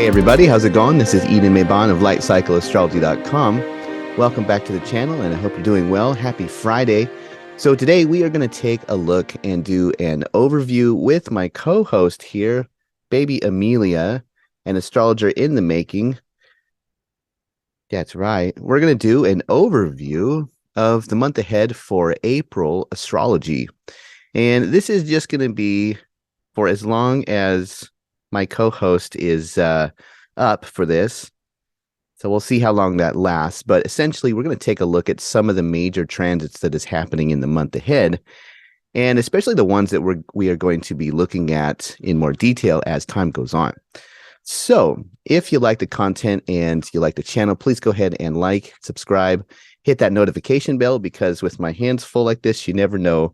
Hey everybody, how's it going? This is Edan Mabon of LightCycleAstrology.com. Welcome back to the channel, and I hope you're doing well. Happy Friday. So today we are going to take a look and do an overview with my co-host here, baby Amelia, an astrologer in the making. That's right. We're going to do an overview of the month ahead for April astrology. And this is just going to be for as long as my co-host is up for this. So we'll see how long that lasts. But essentially, we're going to take a look at some of the major transits that is happening in the month ahead, and especially the ones that we are going to be looking at in more detail as time goes on. So if you like the content and you like the channel, please go ahead and like, subscribe, hit that notification bell, because with my hands full like this, you never know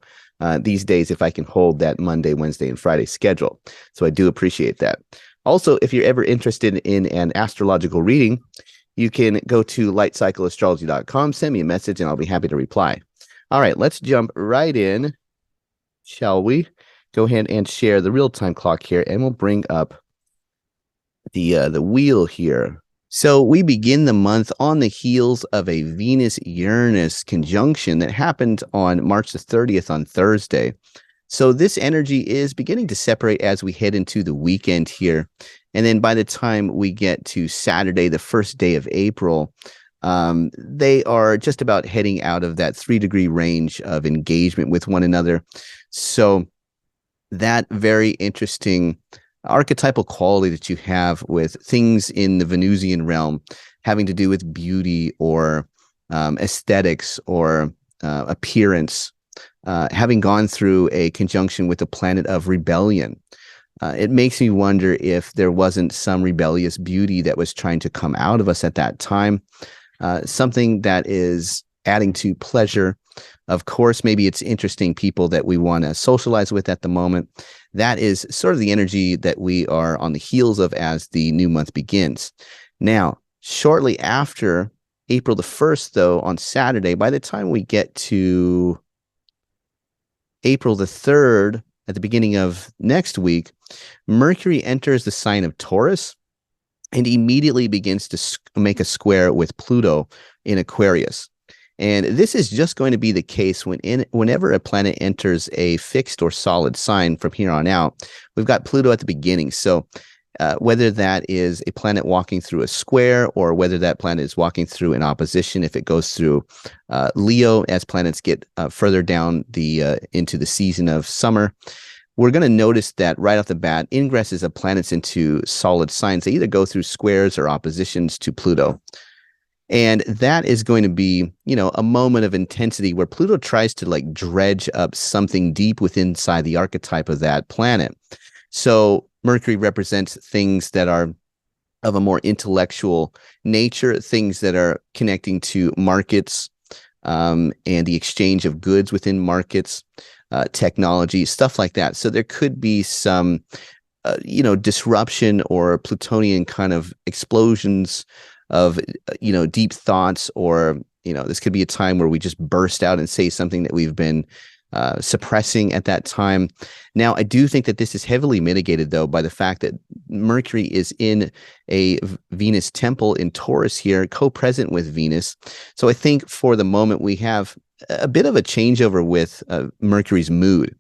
these days if I can hold that Monday, Wednesday, and Friday schedule. So I do appreciate that. Also, if you're ever interested in an astrological reading, you can go to lightcycleastrology.com, send me a message, and I'll be happy to reply. All right, let's jump right in, shall we? Go ahead and share the real-time clock here, and we'll bring up the wheel here. So we begin the month on the heels of a Venus-Uranus conjunction that happened on March the 30th on Thursday. So this energy is beginning to separate as we head into the weekend here. And then by the time we get to Saturday, the first day of April, they are just about heading out of that 3-degree range of engagement with one another. So that very interesting archetypal quality that you have with things in the Venusian realm having to do with beauty or aesthetics or appearance, having gone through a conjunction with the planet of rebellion. It makes me wonder if there wasn't some rebellious beauty that was trying to come out of us at that time, something that is adding to pleasure. Of course, maybe it's interesting people that we want to socialize with at the moment. That is sort of the energy that we are on the heels of as the new month begins. Now, shortly after April the 1st, though, on Saturday, by the time we get to April the 3rd, at the beginning of next week, Mercury enters the sign of Taurus and immediately begins to make a square with Pluto in Aquarius. And this is just going to be the case whenever a planet enters a fixed or solid sign from here on out. We've got Pluto at the beginning. So whether that is a planet walking through a square or whether that planet is walking through an opposition, if it goes through Leo as planets get further down into the season of summer, we're going to notice that right off the bat, ingresses of planets into solid signs, they either go through squares or oppositions to Pluto. And that is going to be, a moment of intensity where Pluto tries to dredge up something deep within inside the archetype of that planet. So Mercury represents things that are of a more intellectual nature, things that are connecting to markets and the exchange of goods within markets, technology, stuff like that. So there could be some, disruption or Plutonian kind of explosions of, deep thoughts, or, this could be a time where we just burst out and say something that we've been suppressing at that time. Now, I do think that this is heavily mitigated, though, by the fact that Mercury is in a Venus temple in Taurus here, co-present with Venus. So I think for the moment we have a bit of a changeover with Mercury's mood.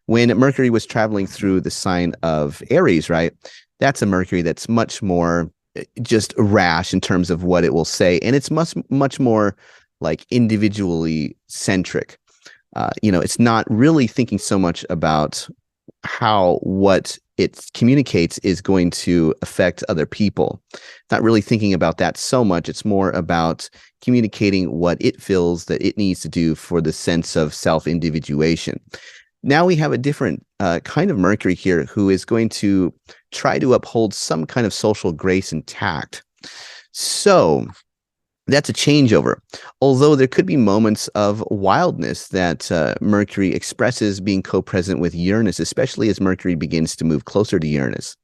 When Mercury was traveling through the sign of Aries, right, that's a Mercury that's much more just rash in terms of what it will say, and it's much more individually centric. It's not really thinking so much about how what it communicates is going to affect other people. Not really thinking about that so much. It's more about communicating what it feels that it needs to do for the sense of self-individuation. Now we have a different kind of Mercury here who is going to try to uphold some kind of social grace and tact. So that's a changeover. Although there could be moments of wildness that Mercury expresses being co-present with Uranus, especially as Mercury begins to move closer to Uranus.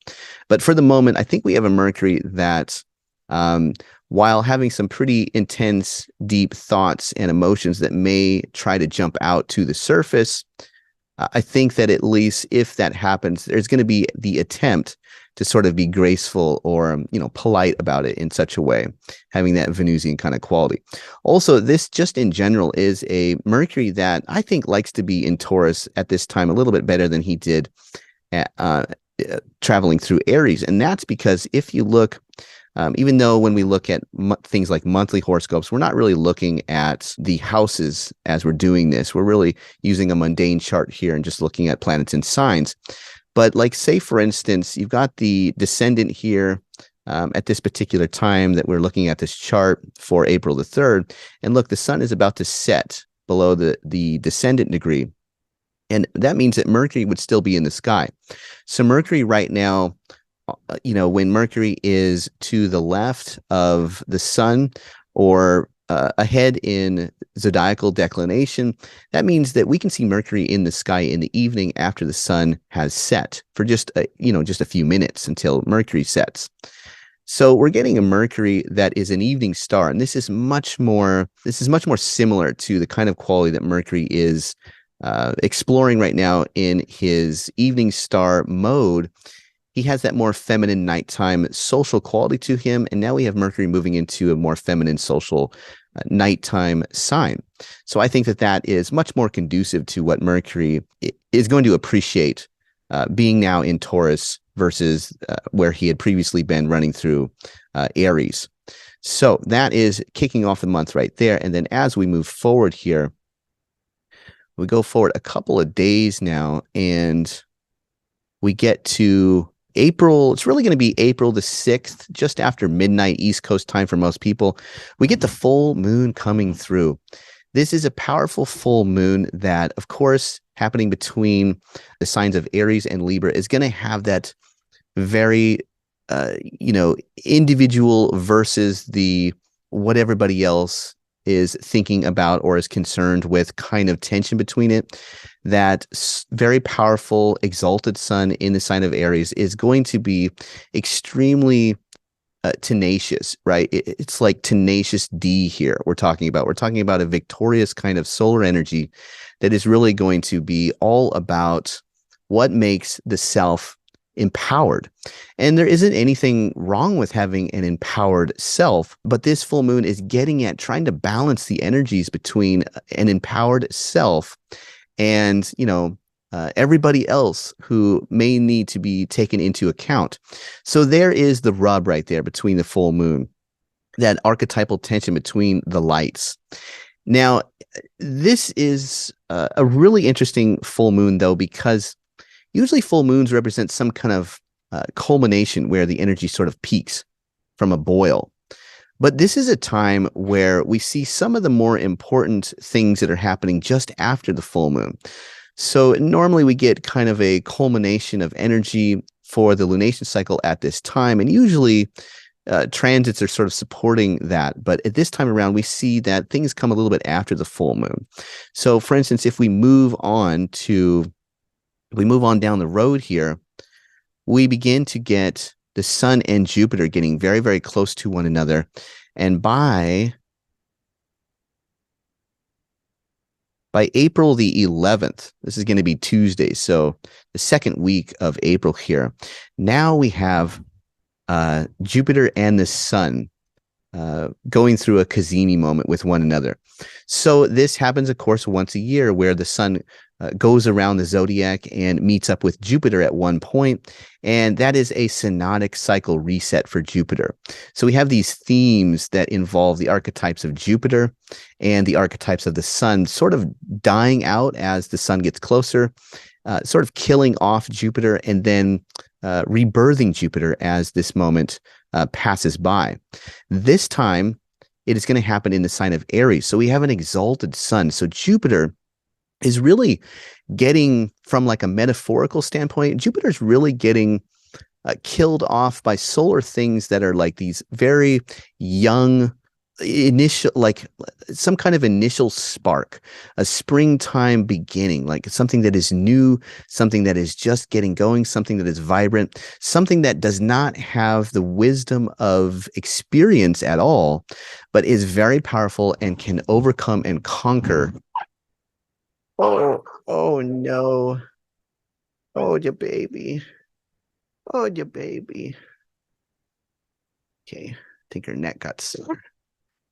But for the moment, I think we have a Mercury that, while having some pretty intense, deep thoughts and emotions that may try to jump out to the surface, I think that at least if that happens, there's going to be the attempt to sort of be graceful or, polite about it in such a way, having that Venusian kind of quality. Also, this just in general is a Mercury that I think likes to be in Taurus at this time a little bit better than he did at, traveling through Aries. And that's because if you look, even though when we look at things like monthly horoscopes, we're not really looking at the houses as we're doing this. We're really using a mundane chart here and just looking at planets and signs. But like, say, for instance, you've got the descendant here at this particular time that we're looking at this chart for April the 3rd. And look, the sun is about to set below the descendant degree. And that means that Mercury would still be in the sky. So Mercury right now, when Mercury is to the left of the sun or ahead in zodiacal declination, that means that we can see Mercury in the sky in the evening after the sun has set for just a few minutes until Mercury sets. So we're getting a Mercury that is an evening star, and this is much more similar to the kind of quality that Mercury is exploring right now in his evening star mode. He has that more feminine nighttime social quality to him, and now we have Mercury moving into a more feminine social nighttime sign. So I think that is much more conducive to what Mercury is going to appreciate being now in Taurus versus where he had previously been running through Aries. So that is kicking off the month right there. And then as we move forward here, we go forward a couple of days now, and we get to April. It's really going to be April the 6th, just after midnight East Coast time for most people. We get the full moon coming through. This is a powerful full moon that, of course, happening between the signs of Aries and Libra is going to have that very, individual versus the what everybody else is thinking about or is concerned with kind of tension between it. That very powerful exalted sun in the sign of Aries is going to be extremely tenacious, right? It's like tenacious D here we're talking about. We're talking about a victorious kind of solar energy that is really going to be all about what makes the self empowered. And there isn't anything wrong with having an empowered self, but this full moon is getting at trying to balance the energies between an empowered self and, everybody else who may need to be taken into account. So there is the rub right there between the full moon, that archetypal tension between the lights. Now, this is a really interesting full moon, though, because usually full moons represent some kind of culmination where the energy sort of peaks from a boil. But this is a time where we see some of the more important things that are happening just after the full moon. So normally we get kind of a culmination of energy for the lunation cycle at this time, and usually transits are sort of supporting that. But at this time around, we see that things come a little bit after the full moon. So for instance, if we move on down the road here, we begin to get the sun and Jupiter getting very, very close to one another. And by April the 11th, this is going to be Tuesday, so the second week of April here, now we have Jupiter and the sun going through a Cazimi moment with one another. So this happens, of course, once a year, where the sun goes around the zodiac and meets up with Jupiter at one point, and that is a synodic cycle reset for Jupiter. So we have these themes that involve the archetypes of Jupiter and the archetypes of the sun sort of dying out as the sun gets closer, sort of killing off Jupiter and then rebirthing Jupiter as this moment passes by. This time, it is going to happen in the sign of Aries. So we have an exalted sun. So Jupiter is really getting, from like a metaphorical standpoint, Jupiter's really getting killed off by solar things that are like these very young initial, like some kind of initial spark, a springtime beginning, like something that is new, something that is just getting going, something that is vibrant, something that does not have the wisdom of experience at all, but is very powerful and can overcome and conquer. Oh no. Oh, your baby. Oh, your baby. Okay. I think her neck got sore.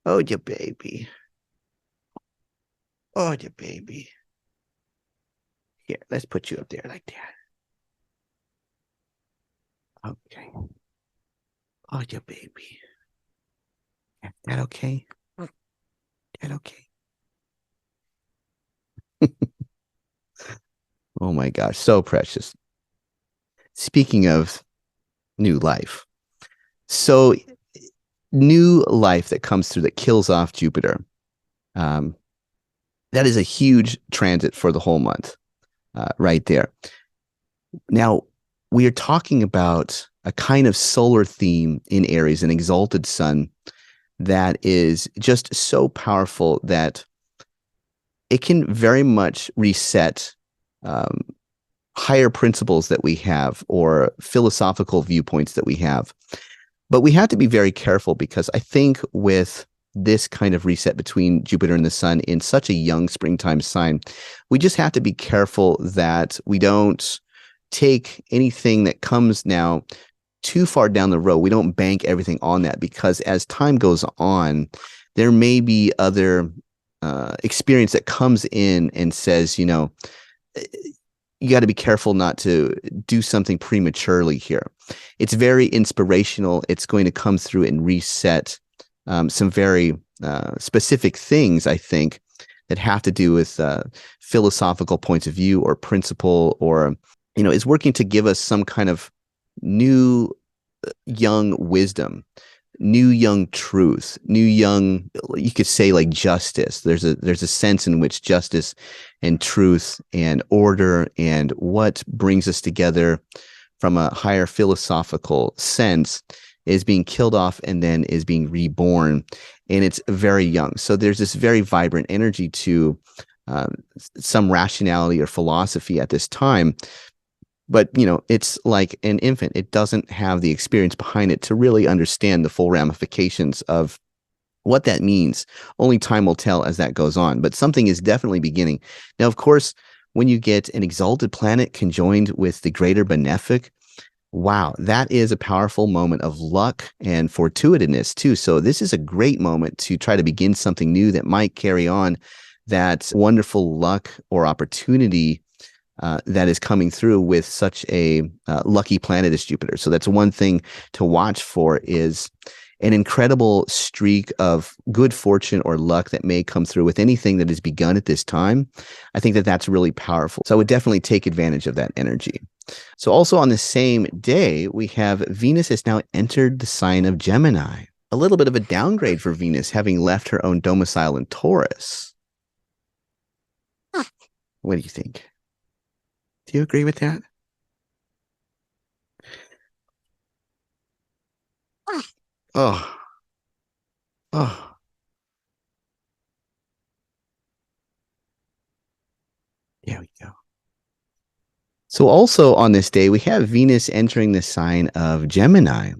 Oh, your baby. Oh, your baby. Here, let's put you up there like that. Okay. Oh, your baby. That okay? That okay? Oh my gosh, so precious. Speaking of new life, so new life that comes through that kills off Jupiter. Um, that is a huge transit for the whole month, right there. Now, we are talking about a kind of solar theme in Aries, an exalted sun that is just so powerful that it can very much reset um, higher principles that we have or philosophical viewpoints that we have. But we have to be very careful because I think with this kind of reset between Jupiter and the sun in such a young springtime sign, we just have to be careful that we don't take anything that comes now too far down the road. We don't bank everything on that because as time goes on, there may be other experience that comes in and says, you know, you got to be careful not to do something prematurely here. It's very inspirational. It's going to come through and reset some very specific things, I think, that have to do with philosophical points of view or principle, or, you know, is working to give us some kind of new young wisdom, new young truth, new young, you could say, like justice. There's a sense in which justice and truth and order and what brings us together from a higher philosophical sense is being killed off and then is being reborn, and it's very young. So there's this very vibrant energy to some rationality or philosophy at this time. But, you know, it's like an infant. It doesn't have the experience behind it to really understand the full ramifications of what that means. Only time will tell as that goes on. But something is definitely beginning. Now, of course, when you get an exalted planet conjoined with the greater benefic, wow, that is a powerful moment of luck and fortuitousness too. So this is a great moment to try to begin something new that might carry on that wonderful luck or opportunity that is coming through with such a lucky planet as Jupiter. So that's one thing to watch for, is an incredible streak of good fortune or luck that may come through with anything that has begun at this time. I think that that's really powerful. So I would definitely take advantage of that energy. So also on the same day, we have Venus has now entered the sign of Gemini. A little bit of a downgrade for Venus, having left her own domicile in Taurus. What do you think? Do you agree with that? Oh, oh, there we go. So also on this day, we have Venus entering the sign of Gemini.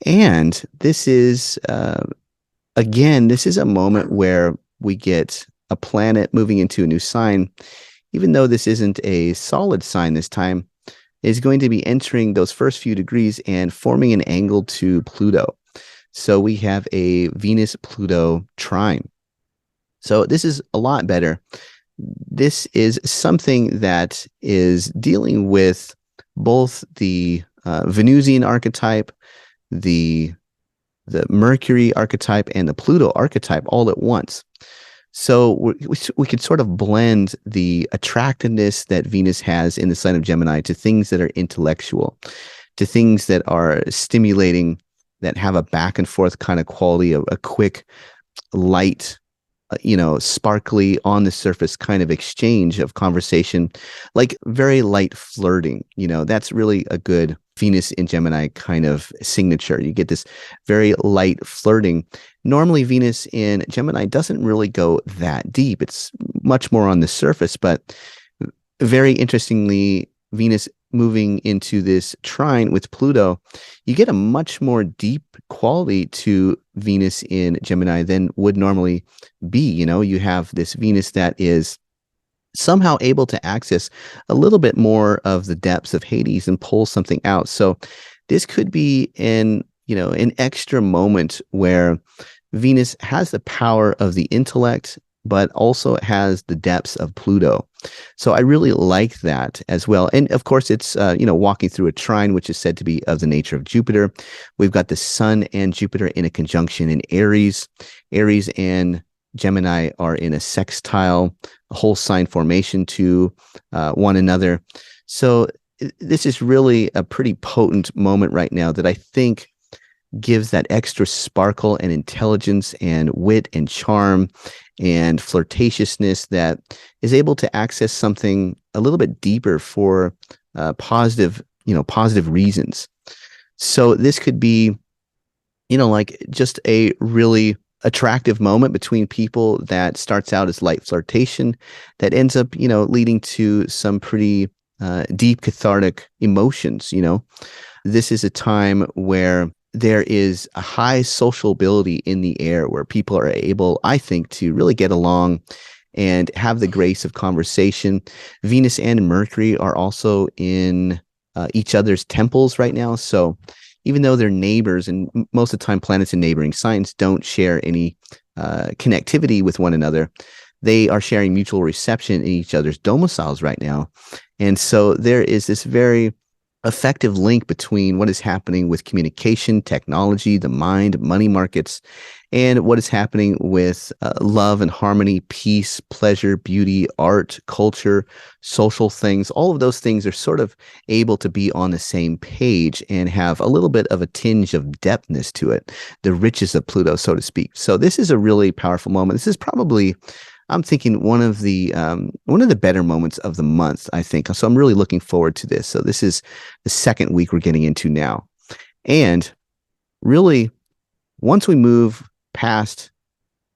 And this is, again, this is a moment where we get a planet moving into a new sign, even though this isn't a solid sign this time, is going to be entering those first few degrees and forming an angle to Pluto. So we have a Venus-Pluto trine. So this is a lot better. This is something that is dealing with both the Venusian archetype, the Mercury archetype, and the Pluto archetype all at once. So we could sort of blend the attractiveness that Venus has in the sign of Gemini to things that are intellectual, to things that are stimulating, that have a back and forth kind of quality, a quick, light, you know, sparkly, on the surface kind of exchange of conversation, like very light flirting. You know, that's really a good Venus in Gemini kind of signature. You get this very light flirting. Normally, Venus in Gemini doesn't really go that deep. It's much more on the surface, but very interestingly, Venus moving into this trine with Pluto, you get a much more deep quality to Venus in Gemini than would normally be. You know, you have this Venus that is somehow able to access a little bit more of the depths of Hades and pull something out. So this could be an extra moment where Venus has the power of the intellect, but also has the depths of Pluto. So I really like that as well. And of course, it's, walking through a trine, which is said to be of the nature of Jupiter. We've got the Sun and Jupiter in a conjunction in Aries. Aries and Gemini are in a sextile, a whole sign formation to one another. So this is really a pretty potent moment right now that I think gives that extra sparkle and intelligence and wit and charm and flirtatiousness that is able to access something a little bit deeper for positive reasons. So this could be, like just a really attractive moment between people that starts out as light flirtation that ends up, leading to some pretty deep cathartic emotions. This is a time where there is a high sociability in the air where people are able, I think, to really get along and have the grace of conversation. Venus and Mercury are also in each other's temples right now. So even though they're neighbors, and most of the time planets in neighboring signs don't share any connectivity with one another, they are sharing mutual reception in each other's domiciles right now. And so there is this very effective link between what is happening with communication, technology, the mind, money markets, and what is happening with love and harmony, peace, pleasure, beauty, art, culture, social things. All of those things are sort of able to be on the same page and have a little bit of a tinge of depthness to it, the riches of Pluto, so to speak. So this is a really powerful moment. This is probably, I'm thinking, one of the better moments of the month, I think. So I'm really looking forward to this. So this is the second week we're getting into now. And really, once we move past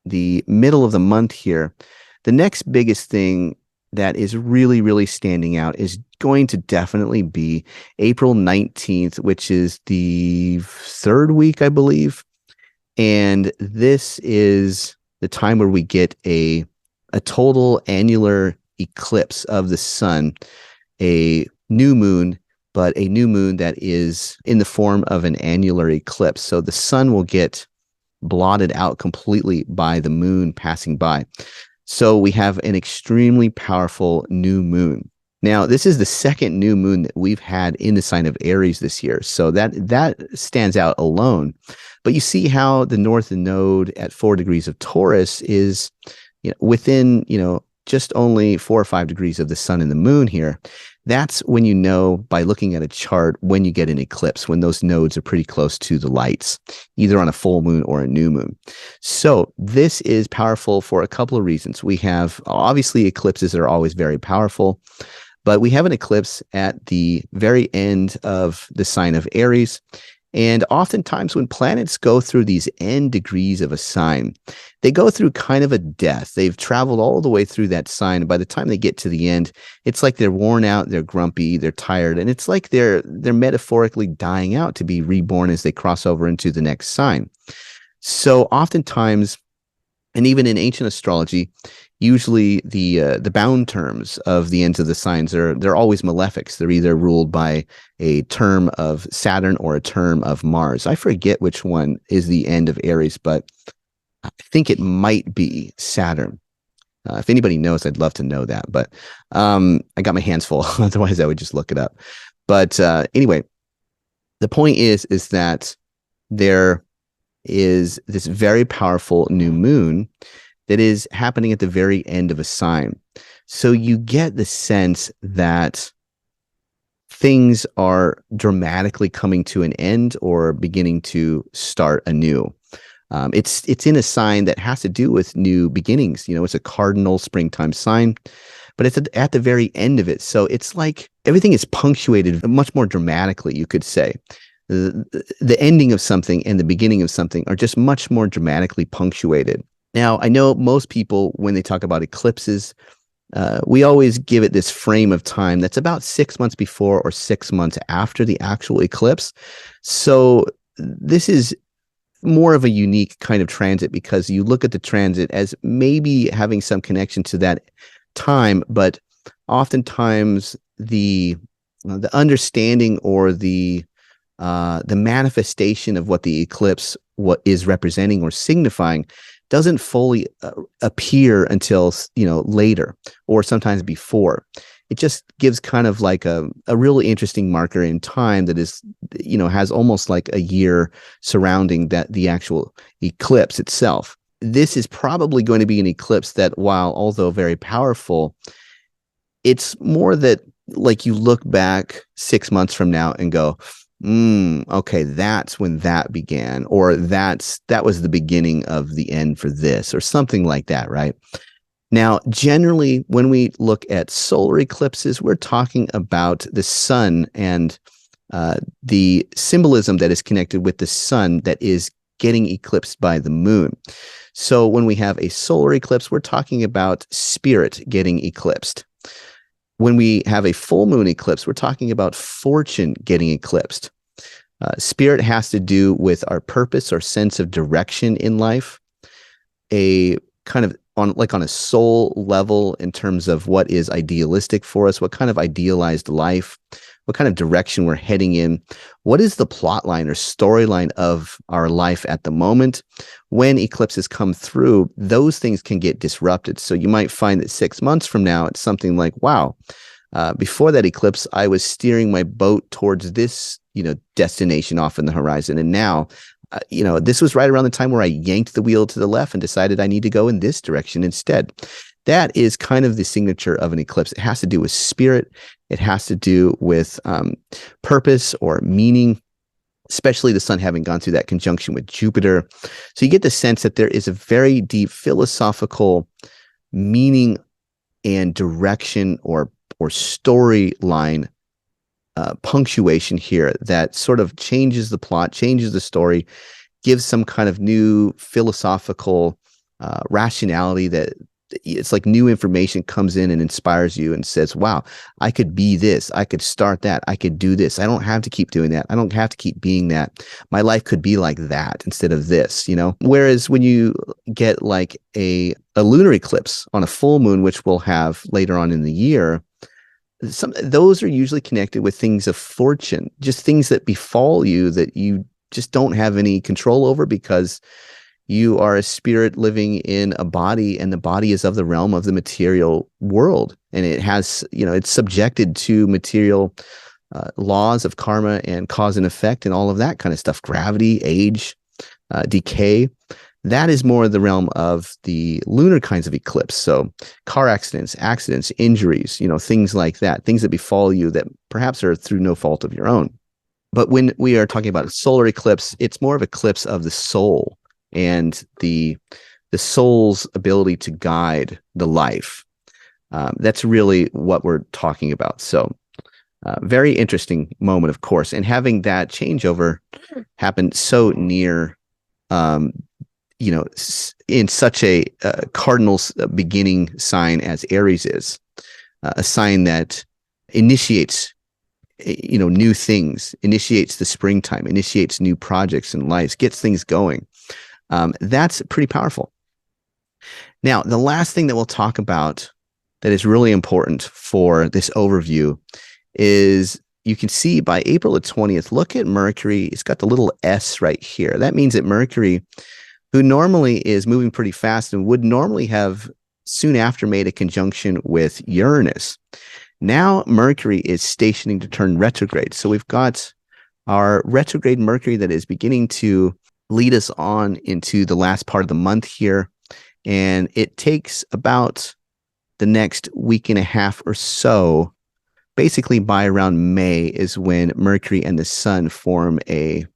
the middle of the month here, the next biggest thing that is really, really standing out is going to definitely be April 19th, which is the third week, I believe. And this is the time where we get a total annular eclipse of the sun, a new moon, but a new moon that is in the form of an annular eclipse. So the sun will get blotted out completely by the moon passing by. So we have an extremely powerful new moon. Now, this is the second new moon that we've had in the sign of Aries this year. So that stands out alone. But you see how the north node at 4 degrees of Taurus is within, just only 4 or 5 degrees of the sun and the moon here. That's when you know by looking at a chart when you get an eclipse, when those nodes are pretty close to the lights, either on a full moon or a new moon. So this is powerful for a couple of reasons. We have, obviously, eclipses are always very powerful, but we have an eclipse at the very end of the sign of Aries. And oftentimes when planets go through these end degrees of a sign, they go through kind of a death. They've traveled all the way through that sign. And by the time they get to the end, it's like they're worn out, they're grumpy, they're tired. And it's like they're metaphorically dying out to be reborn as they cross over into the next sign. So oftentimes, and even in ancient astrology, usually the bound terms of the ends of the signs they're always malefics. They're either ruled by a term of Saturn or a term of Mars. I forget which one is the end of Aries, but I think it might be Saturn. If anybody knows, I'd love to know that. But I got my hands full. Otherwise, I would just look it up. But anyway, the point is that there is this very powerful new moon that is happening at the very end of a sign. So you get the sense that things are dramatically coming to an end or beginning to start anew. It's in a sign that has to do with new beginnings. It's a cardinal springtime sign, but it's at the very end of it. So it's like everything is punctuated much more dramatically, you could say. The ending of something and the beginning of something are just much more dramatically punctuated. Now, I know most people, when they talk about eclipses, we always give it this frame of time that's about 6 months before or 6 months after the actual eclipse. So this is more of a unique kind of transit because you look at the transit as maybe having some connection to that time, but oftentimes the understanding or the manifestation of what the eclipse what is representing or signifying doesn't fully appear until later, or sometimes before. It just gives kind of like a really interesting marker in time that is, has almost like a year surrounding the actual eclipse itself. This is probably going to be an eclipse that, while although very powerful, it's more that like you look back 6 months from now and go, okay, that's when that began, or that was the beginning of the end for this, or something like that, right? Now, generally, when we look at solar eclipses, we're talking about the sun and the symbolism that is connected with the sun that is getting eclipsed by the moon. So when we have a solar eclipse, we're talking about spirit getting eclipsed. When we have a full moon eclipse, we're talking about fortune getting eclipsed. Spirit has to do with our purpose, our sense of direction in life, a kind of on a soul level in terms of what is idealistic for us, what kind of idealized life, what kind of direction we're heading in, what is the plot line or storyline of our life at the moment. When eclipses come through, those things can get disrupted. So you might find that 6 months from now, it's something like, wow, before that eclipse, I was steering my boat towards this, destination off in the horizon. And now, this was right around the time where I yanked the wheel to the left and decided I need to go in this direction instead. That is kind of the signature of an eclipse. It has to do with spirit. It has to do with purpose or meaning, especially the sun having gone through that conjunction with Jupiter. So you get the sense that there is a very deep philosophical meaning and direction or storyline punctuation here that sort of changes the plot, changes the story, gives some kind of new philosophical rationality that it's like new information comes in and inspires you and says, wow, I could be this, I could start that, I could do this. I don't have to keep doing that. I don't have to keep being that. My life could be like that instead of this, Whereas when you get like a lunar eclipse on a full moon, which we'll have later on in the year, those are usually connected with things of fortune, just things that befall you that you just don't have any control over because you are a spirit living in a body, and the body is of the realm of the material world. And it has, it's subjected to material laws of karma and cause and effect and all of that kind of stuff, gravity, age, decay. That is more the realm of the lunar kinds of eclipse. So car accidents, injuries, things like that, things that befall you that perhaps are through no fault of your own. But when we are talking about a solar eclipse, it's more of an eclipse of the soul and the soul's ability to guide the life. That's really what we're talking about. So very interesting moment, of course. And having that changeover happen so near in such a cardinal beginning sign as Aries is, a sign that initiates, new things, initiates the springtime, initiates new projects and lives, gets things going. That's pretty powerful. Now, the last thing that we'll talk about that is really important for this overview is you can see by April the 20th, look at Mercury. It's got the little S right here. That means that Mercury, who normally is moving pretty fast and would normally have soon after made a conjunction with Uranus. Now Mercury is stationing to turn retrograde. So we've got our retrograde Mercury that is beginning to lead us on into the last part of the month here. And it takes about the next week and a half or so, basically by around May is when Mercury and the sun form a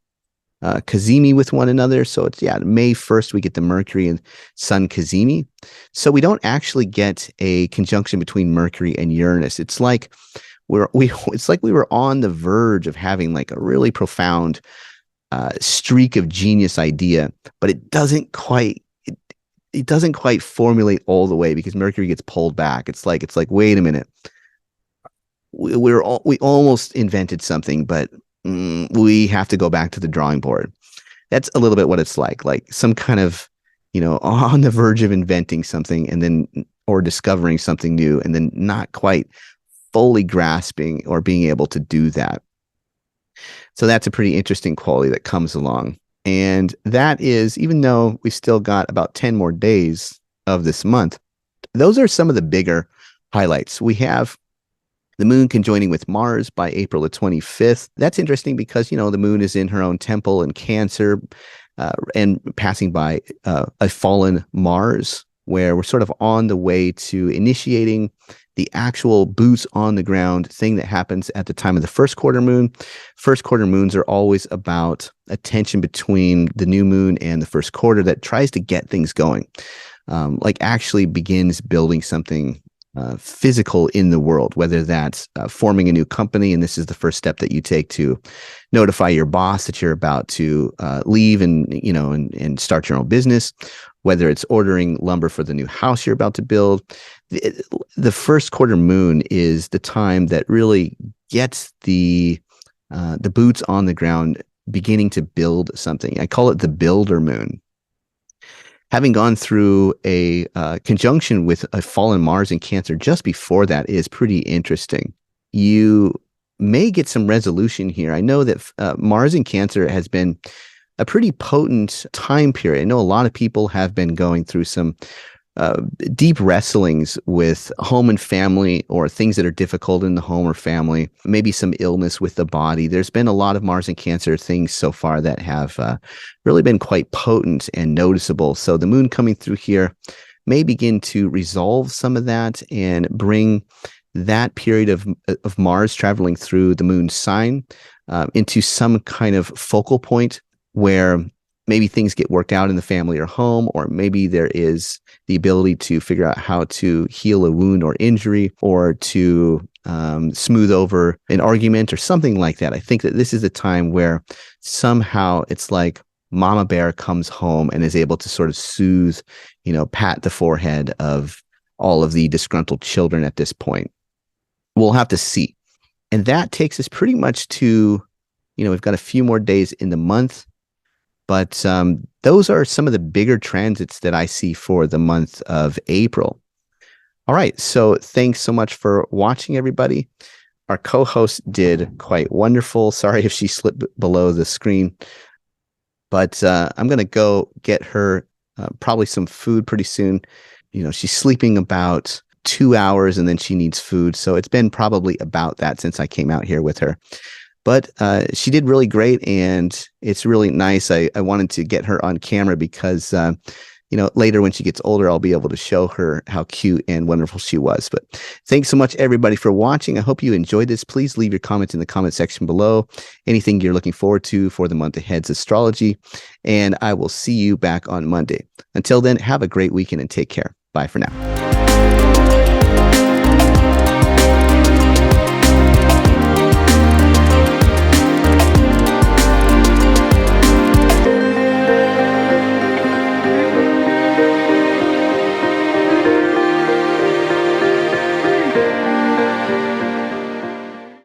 cazimi with one another. So it's May 1st we get the Mercury and Sun cazimi. So we don't actually get a conjunction between Mercury and Uranus. It's like we were on the verge of having like a really profound streak of genius idea, but it doesn't quite formulate all the way because Mercury gets pulled back. It's like wait a minute, we almost invented something, but we have to go back to the drawing board. That's a little bit what it's like some kind of, on the verge of inventing something, and then or discovering something new and then not quite fully grasping or being able to do that. So that's a pretty interesting quality that comes along. And that is, even though we've still got about 10 more days of this month, those are some of the bigger highlights. We have the moon conjoining with Mars by April the 25th. That's interesting because, the moon is in her own temple in Cancer and passing by a fallen Mars, where we're sort of on the way to initiating the actual boots on the ground thing that happens at the time of the first quarter moon. First quarter moons are always about a tension between the new moon and the first quarter that tries to get things going, like actually begins building something physical in the world, whether that's forming a new company. And this is the first step that you take to notify your boss that you're about to leave and start your own business, whether it's ordering lumber for the new house you're about to build. The first quarter moon is the time that really gets the boots on the ground beginning to build something. I call it the builder moon. Having gone through a conjunction with a fallen Mars in Cancer just before that is pretty interesting. You may get some resolution here. I know that Mars in Cancer has been a pretty potent time period. I know a lot of people have been going through some deep wrestlings with home and family, or things that are difficult in the home or family, maybe some illness with the body. There's been a lot of Mars and Cancer things so far that have really been quite potent and noticeable. So the moon coming through here may begin to resolve some of that and bring that period of Mars traveling through the moon's sign into some kind of focal point where maybe things get worked out in the family or home, or maybe there is the ability to figure out how to heal a wound or injury, or to smooth over an argument or something like that. I think that this is a time where somehow it's like Mama Bear comes home and is able to sort of soothe, pat the forehead of all of the disgruntled children at this point. We'll have to see. And that takes us pretty much to, we've got a few more days in the month. But those are some of the bigger transits that I see for the month of April. All right. So thanks so much for watching, everybody. Our co-host did quite wonderful. Sorry if she slipped below the screen. But I'm going to go get her probably some food pretty soon. She's sleeping about 2 hours and then she needs food. So it's been probably about that since I came out here with her. But she did really great, and it's really nice. I wanted to get her on camera because, later when she gets older, I'll be able to show her how cute and wonderful she was. But thanks so much, everybody, for watching. I hope you enjoyed this. Please leave your comments in the comment section below. Anything you're looking forward to for the month ahead's astrology. And I will see you back on Monday. Until then, have a great weekend and take care. Bye for now.